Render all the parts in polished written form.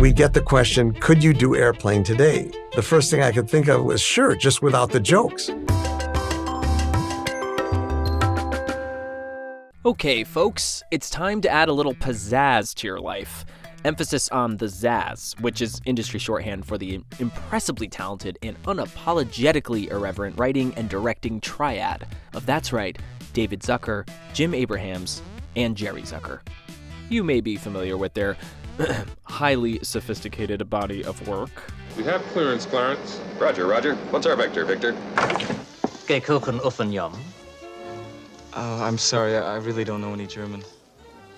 we get the question, could you do Airplane today? The first thing I could think of was, sure, just without the jokes. Okay, folks, it's time to add a little pizzazz to your life. Emphasis on the zazz, which is industry shorthand for the impressively talented and unapologetically irreverent writing and directing triad of, that's right, David Zucker, Jim Abrahams, and Jerry Zucker. You may be familiar with their highly sophisticated body of work. We have clearance, Clarence. Roger, Roger. What's our vector, Victor? Gekochen Uffenjom. I'm sorry, I really don't know any German.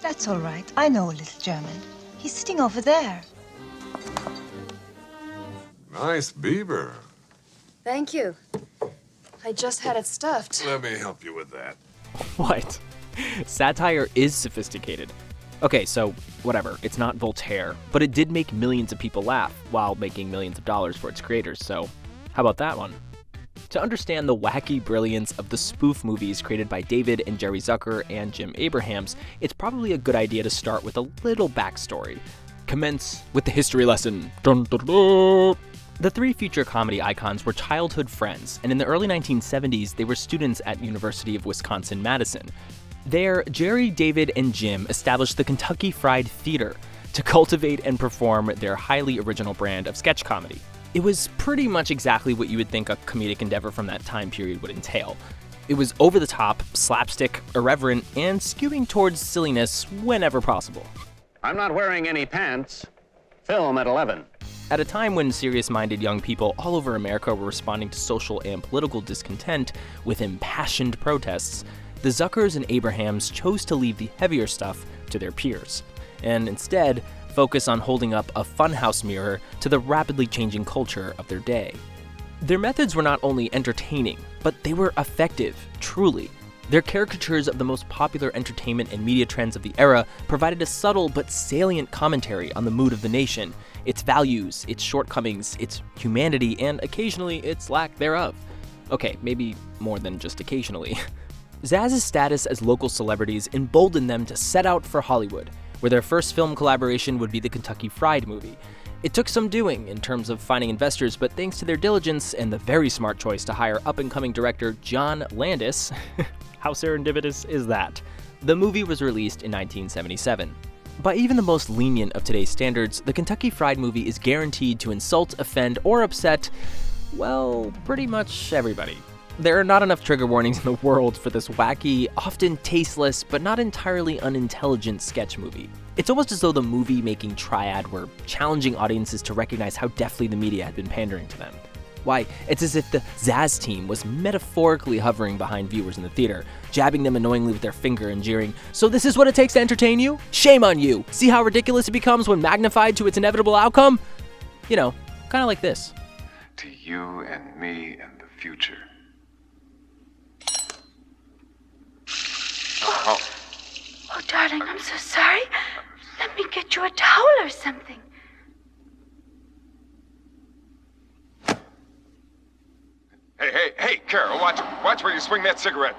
That's all right. I know a little German. He's sitting over there. Nice beaver. Thank you. I just had it stuffed. Let me help you with that. What? Satire is sophisticated. Okay, so whatever, it's not Voltaire, but it did make millions of people laugh while making millions of dollars for its creators, so how about that one? To understand the wacky brilliance of the spoof movies created by David and Jerry Zucker and Jim Abrahams, it's probably a good idea to start with a little backstory. Commence with the history lesson. Dun, dun, dun. The three future comedy icons were childhood friends, and in the early 1970s, they were students at University of Wisconsin-Madison. There, Jerry, David, and Jim established the Kentucky Fried Theater to cultivate and perform their highly original brand of sketch comedy. It was pretty much exactly what you would think a comedic endeavor from that time period would entail. It was over the top, slapstick, irreverent, and skewing towards silliness whenever possible. I'm not wearing any pants. Film at 11. At a time when serious-minded young people all over America were responding to social and political discontent with impassioned protests, the Zuckers and Abrahams chose to leave the heavier stuff to their peers, and instead focus on holding up a funhouse mirror to the rapidly changing culture of their day. Their methods were not only entertaining, but they were effective, truly. Their caricatures of the most popular entertainment and media trends of the era provided a subtle but salient commentary on the mood of the nation, its values, its shortcomings, its humanity, and occasionally its lack thereof. Okay, maybe more than just occasionally. Zaz's status as local celebrities emboldened them to set out for Hollywood, where their first film collaboration would be the Kentucky Fried Movie. It took some doing in terms of finding investors, but thanks to their diligence and the very smart choice to hire up-and-coming director John Landis, how serendipitous is that? The movie was released in 1977. By even the most lenient of today's standards, the Kentucky Fried Movie is guaranteed to insult, offend, or upset, well, pretty much everybody. There are not enough trigger warnings in the world for this wacky, often tasteless, but not entirely unintelligent sketch movie. It's almost as though the movie-making triad were challenging audiences to recognize how deftly the media had been pandering to them. Why, it's as if the Zaz team was metaphorically hovering behind viewers in the theater, jabbing them annoyingly with their finger and jeering, "So this is what it takes to entertain you? Shame on you! See how ridiculous it becomes when magnified to its inevitable outcome?" You know, kind of like this. To you and me and the future. Oh, darling, I'm so sorry. Let me get you a towel or something. Hey, Carol, watch where you swing that cigarette.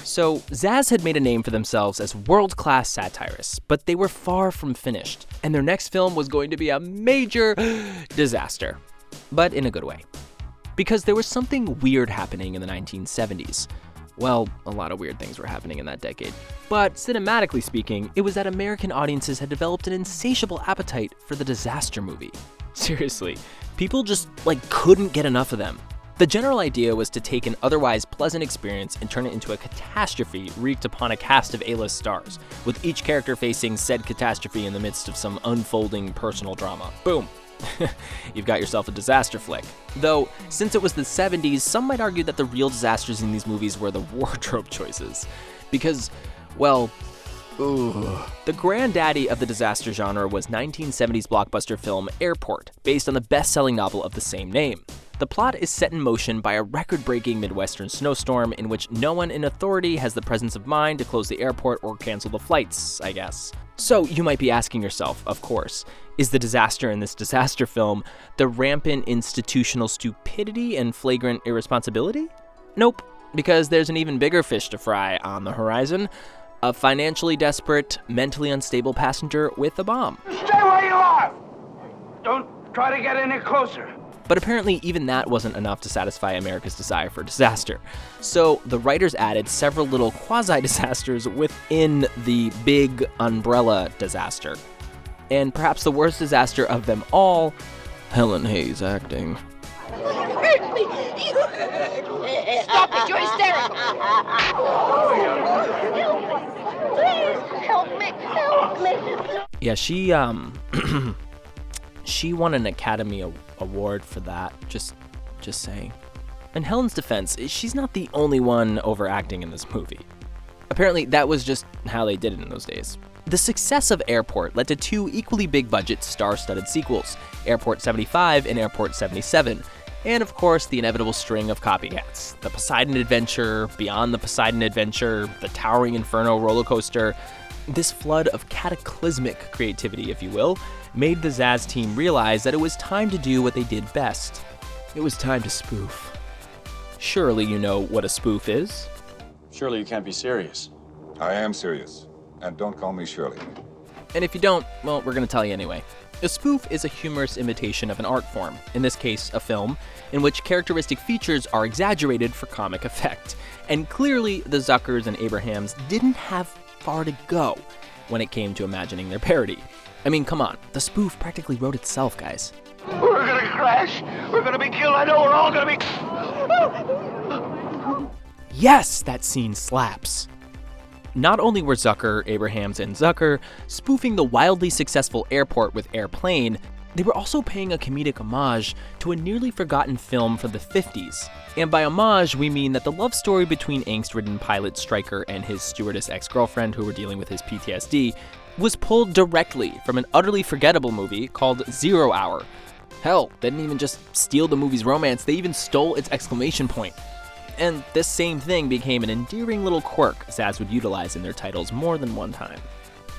So, Zaz had made a name for themselves as world-class satirists, but they were far from finished, and their next film was going to be a major disaster, but in a good way. Because there was something weird happening in the 1970s. Well, a lot of weird things were happening in that decade. But cinematically speaking, it was that American audiences had developed an insatiable appetite for the disaster movie. Seriously, people just, couldn't get enough of them. The general idea was to take an otherwise pleasant experience and turn it into a catastrophe wreaked upon a cast of A-list stars, with each character facing said catastrophe in the midst of some unfolding personal drama. Boom. You've got yourself a disaster flick. Though, since it was the 70s, some might argue that the real disasters in these movies were the wardrobe choices. Because, well, the granddaddy of the disaster genre was 1970s blockbuster film Airport, based on the best-selling novel of the same name. The plot is set in motion by a record-breaking Midwestern snowstorm in which no one in authority has the presence of mind to close the airport or cancel the flights, I guess. So you might be asking yourself, of course, is the disaster in this disaster film the rampant institutional stupidity and flagrant irresponsibility? Nope, because there's an even bigger fish to fry on the horizon. a financially desperate, mentally unstable passenger with a bomb. Stay where you are! Don't try to get any closer. But apparently even that wasn't enough to satisfy America's desire for disaster. So the writers added several little quasi-disasters within the big umbrella disaster. And perhaps the worst disaster of them all, Helen Hayes acting. Hurt me! Stop it! You're hysterical! Please, help me! Help me! Yeah, she won an Academy Award for that, just saying. In Helen's defense, she's not the only one overacting in this movie. Apparently, that was just how they did it in those days. The success of Airport led to two equally big-budget, star-studded sequels, Airport 75 and Airport 77, and of course, the inevitable string of copycats. The Poseidon Adventure, Beyond the Poseidon Adventure, the Towering Inferno roller coaster. This flood of cataclysmic creativity, if you will, made the Zaz team realize that it was time to do what they did best. It was time to spoof. Surely you know what a spoof is? Surely you can't be serious. I am serious. And don't call me Shirley. And if you don't, well, we're going to tell you anyway. A spoof is a humorous imitation of an art form, in this case, a film, in which characteristic features are exaggerated for comic effect. And clearly, the Zuckers and Abrahams didn't have far to go when it came to imagining their parody. I mean, come on, the spoof practically wrote itself, guys. We're gonna crash. We're gonna be killed. I know we're all gonna be... Yes, that scene slaps. Not only were Zucker, Abrahams, and Zucker spoofing the wildly successful Airport with Airplane, they were also paying a comedic homage to a nearly forgotten film from the 50s. And by homage, we mean that the love story between angst-ridden pilot Stryker and his stewardess ex-girlfriend who were dealing with his PTSD was pulled directly from an utterly forgettable movie called 0 Hour. Hell, they didn't even just steal the movie's romance, they even stole its exclamation point. And this same thing became an endearing little quirk Zaz would utilize in their titles more than one time.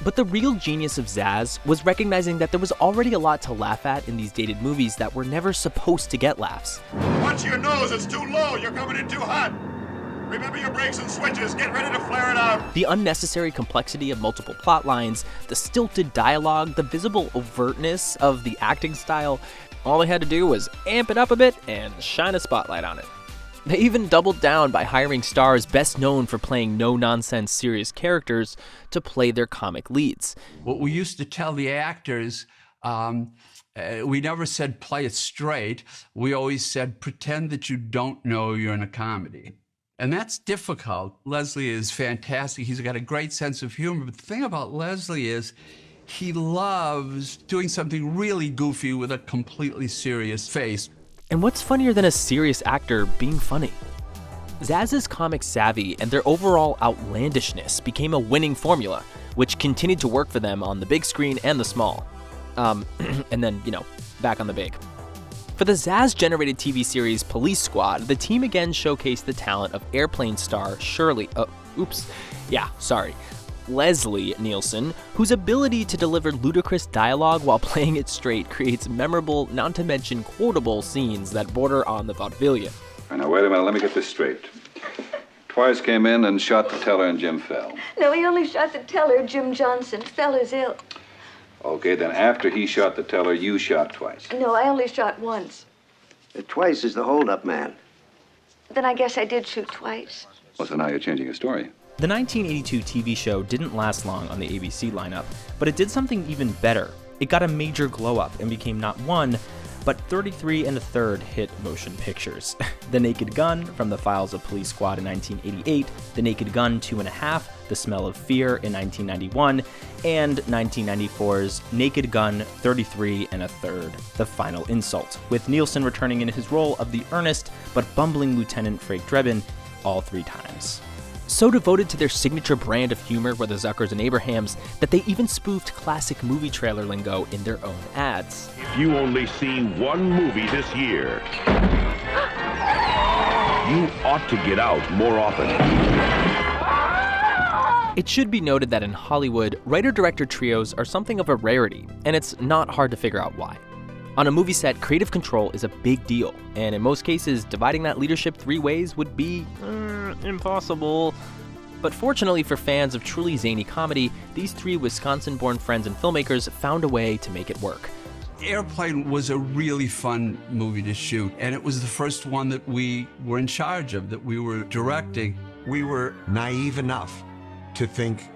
But the real genius of Zaz was recognizing that there was already a lot to laugh at in these dated movies that were never supposed to get laughs. Watch your nose, it's too low, you're coming in too hot. Remember your brakes and switches, get ready to flare it out. The unnecessary complexity of multiple plot lines, the stilted dialogue, the visible overtness of the acting style, all they had to do was amp it up a bit and shine a spotlight on it. They even doubled down by hiring stars best known for playing no-nonsense serious characters to play their comic leads. What we used to tell the actors, we never said play it straight. We always said pretend that you don't know you're in a comedy. And that's difficult. Leslie is fantastic. He's got a great sense of humor. But the thing about Leslie is he loves doing something really goofy with a completely serious face. And what's funnier than a serious actor being funny? Zaz's comic savvy and their overall outlandishness became a winning formula, which continued to work for them on the big screen and the small. And then, back on the big. For the Zaz-generated TV series Police Squad, the team again showcased the talent of Airplane star Leslie Nielsen, whose ability to deliver ludicrous dialogue while playing it straight creates memorable, not to mention quotable scenes that border on the vaudevillian. Now, wait a minute, let me get this straight. Twice came in and shot the teller and Jim fell. No, he only shot the teller, Jim Johnson. Fella's ill. Okay, then after he shot the teller, you shot twice. No, I only shot once. Twice is the hold-up man. Then I guess I did shoot twice. Well, so now you're changing your story. The 1982 TV show didn't last long on the ABC lineup, but it did something even better. It got a major glow-up and became not one, but 33 1/3 hit motion pictures. The Naked Gun from The Files of Police Squad in 1988, The Naked Gun 2 1/2, The Smell of Fear in 1991, and 1994's Naked Gun 33 1/3, The Final Insult, with Nielsen returning in his role of the earnest but bumbling Lieutenant Frank Drebin all 3 times. So devoted to their signature brand of humor were the Zuckers and Abrahams that they even spoofed classic movie trailer lingo in their own ads. If you only see one movie this year, you ought to get out more often. It should be noted that in Hollywood, writer-director trios are something of a rarity, and it's not hard to figure out why. On a movie set, creative control is a big deal, and in most cases, dividing that leadership 3 ways would be impossible. But fortunately for fans of truly zany comedy, these three Wisconsin-born friends and filmmakers found a way to make it work. Airplane was a really fun movie to shoot, and it was the first one that we were in charge of, that we were directing. We were naive enough to think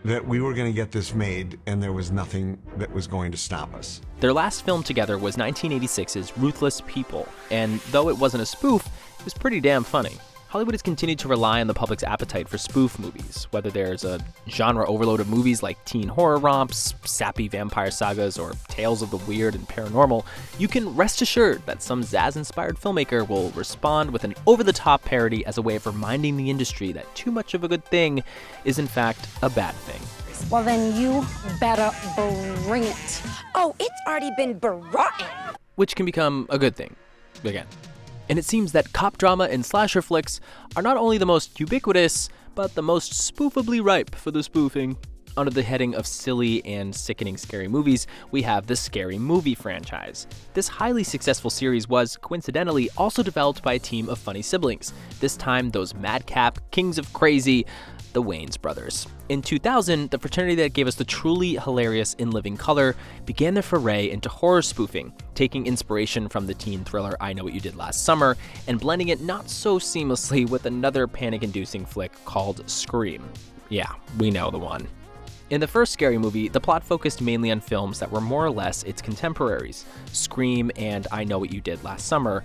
that we were going to get this made and there was nothing that was going to stop us. Their last film together was 1986's Ruthless People, and though it wasn't a spoof, it was pretty damn funny. Hollywood has continued to rely on the public's appetite for spoof movies, whether there's a genre overload of movies like teen horror romps, sappy vampire sagas, or tales of the weird and paranormal. You can rest assured that some Zaz-inspired filmmaker will respond with an over-the-top parody as a way of reminding the industry that too much of a good thing is in fact a bad thing. Well, then you better bring it. Oh, it's already been brought in. Which can become a good thing, again. And it seems that cop drama and slasher flicks are not only the most ubiquitous, but the most spoofably ripe for the spoofing. Under the heading of silly and sickening scary movies, we have the Scary Movie franchise. This highly successful series was, coincidentally, also developed by a team of funny siblings, this time those madcap kings of crazy, the Wayans brothers. In 2000, the fraternity that gave us the truly hilarious In Living Color began their foray into horror spoofing, taking inspiration from the teen thriller I Know What You Did Last Summer and blending it not so seamlessly with another panic-inducing flick called Scream. Yeah, we know the one. In the first Scary Movie, the plot focused mainly on films that were more or less its contemporaries, Scream and I Know What You Did Last Summer.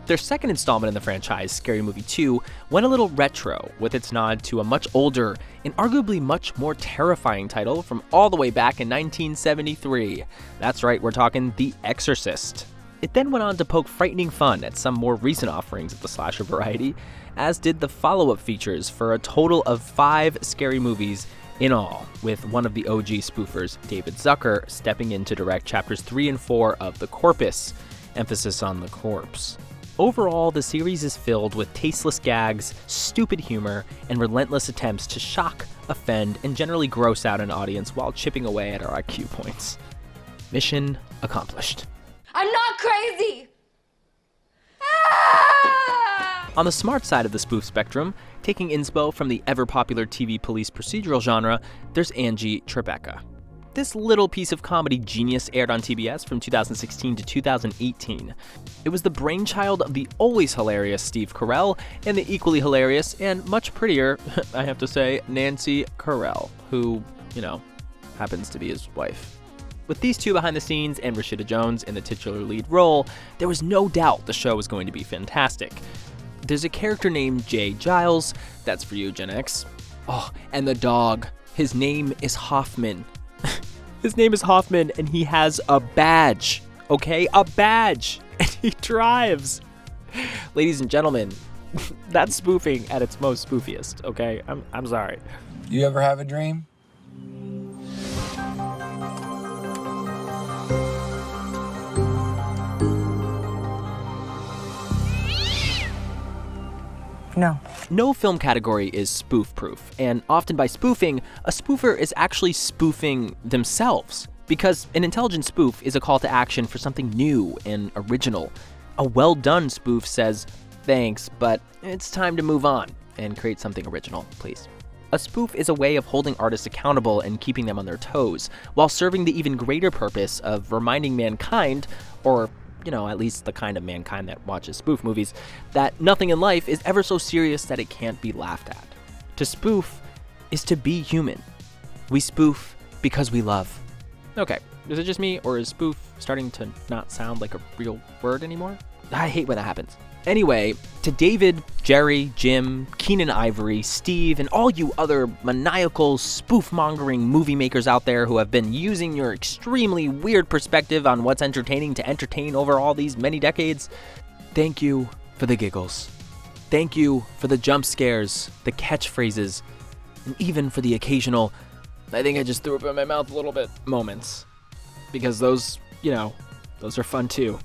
Their second installment in the franchise, Scary Movie 2, went a little retro with its nod to a much older and arguably much more terrifying title from all the way back in 1973. That's right, we're talking The Exorcist. It then went on to poke frightening fun at some more recent offerings of the slasher variety, as did the follow-up features for a total of 5 scary movies in all, with one of the OG spoofers, David Zucker, stepping in to direct chapters 3 and 4 of The Corpus, emphasis on the corpse. Overall, the series is filled with tasteless gags, stupid humor, and relentless attempts to shock, offend, and generally gross out an audience while chipping away at our IQ points. Mission accomplished. I'm not crazy! On the smart side of the spoof spectrum, taking inspo from the ever-popular TV police procedural genre, there's Angie Tribeca. This little piece of comedy genius aired on TBS from 2016 to 2018. It was the brainchild of the always hilarious Steve Carell and the equally hilarious and much prettier, I have to say, Nancy Carell, who, happens to be his wife. With these two behind the scenes and Rashida Jones in the titular lead role, there was no doubt the show was going to be fantastic. There's a character named Jay Giles, that's for you, Gen X. Oh, and the dog. His name is Hoffman. His name is Hoffman, and he has a badge, okay? A badge! And he drives! Ladies and gentlemen, that's spoofing at its most spoofiest, okay? I'm sorry. You ever have a dream? No. No film category is spoof-proof, and often by spoofing, a spoofer is actually spoofing themselves, because an intelligent spoof is a call to action for something new and original. A well-done spoof says, thanks, but it's time to move on, and create something original, please. A spoof is a way of holding artists accountable and keeping them on their toes, while serving the even greater purpose of reminding mankind, or at least the kind of mankind that watches spoof movies, that nothing in life is ever so serious that it can't be laughed at. To spoof is to be human. We spoof because we love. Okay, is it just me, or is spoof starting to not sound like a real word anymore? I hate when that happens. Anyway, to David, Jerry, Jim, Keenan Ivory, Steve, and all you other maniacal, spoof-mongering movie makers out there who have been using your extremely weird perspective on what's entertaining to entertain over all these many decades, thank you for the giggles. Thank you for the jump scares, the catchphrases, and even for the occasional, I think I just threw up in my mouth a little bit moments. Because those are fun too.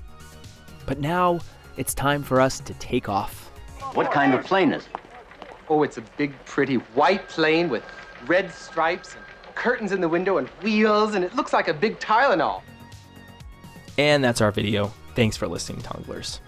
But now, it's time for us to take off. What kind of plane is it? Oh, it's a big, pretty white plane with red stripes and curtains in the window and wheels, and it looks like a big Tylenol. And that's our video. Thanks for listening, Tonglers.